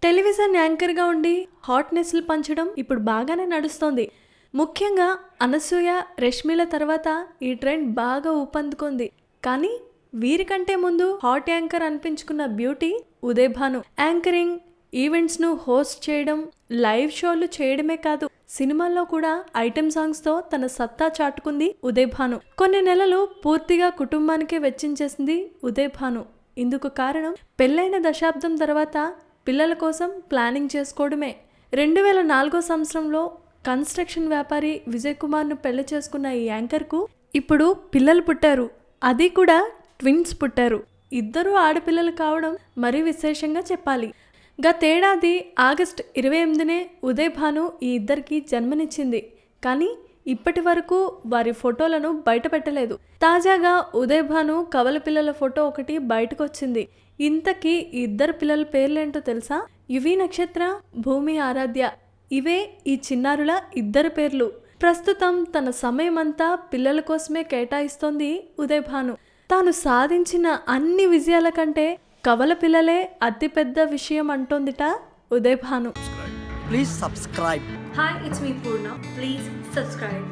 Television యాంకర్గా ఉండి హాట్నెస్లు పంచడం ఇప్పుడు బాగానే నడుస్తోంది. ముఖ్యంగా అనసూయ, రష్మిల తర్వాత ఈ ట్రెండ్ బాగా ఊపందుకుంది. కానీ వీరికంటే ముందు హాట్ యాంకర్ అనిపించుకున్న బ్యూటీ ఉదయ్ భాను. యాంకరింగ్, ఈవెంట్స్ను హోస్ట్ చేయడం, లైవ్ షోలు చేయడమే కాదు, సినిమాల్లో కూడా ఐటెం సాంగ్స్తో తన సత్తా చాటుకుంది ఉదయ్ భాను. కొన్ని నెలలు పూర్తిగా కుటుంబానికే వెచ్చించేసింది ఉదయ్ భాను. ఇందుకు కారణం పెళ్ళైన దశాబ్దం తర్వాత పిల్లల కోసం ప్లానింగ్ చేసుకోవడమే. 2004 సంవత్సరంలో కన్స్ట్రక్షన్ వ్యాపారి విజయ్ కుమార్ను పెళ్లి చేసుకున్న ఈ యాంకర్కు ఇప్పుడు పిల్లలు పుట్టారు. అది కూడా ట్విన్స్ పుట్టారు. ఇద్దరు ఆడపిల్లలు కావడం మరీ విశేషంగా చెప్పాలి. గతేడాది ఆగస్టు 28నే ఉదయ్ భాను ఈ ఇద్దరికి జన్మనిచ్చింది. కానీ ఇప్పటి వరకు వారి ఫోటోలను బయటపెట్టలేదు. తాజాగా ఉదయ్ భాను కవల పిల్లల ఫోటో ఒకటి బయటకొచ్చింది. ఇంతకీ ఈ ఇద్దరు పిల్లల పేర్లేంటో తెలుసా? యువి నక్షత్ర, భూమి ఆరాధ్య. ఇవే ఈ చిన్నారుల ఇద్దరు పేర్లు. ప్రస్తుతం తన సమయమంతా పిల్లల కోసమే కేటాయిస్తోంది ఉదయ్ భాను. తాను సాధించిన అన్ని విజయాల కంటే కవల పిల్లలే అతిపెద్ద విషయం అంటోందిట Uday Bhanu. Please subscribe. Hi, it's me Purna. Please subscribe.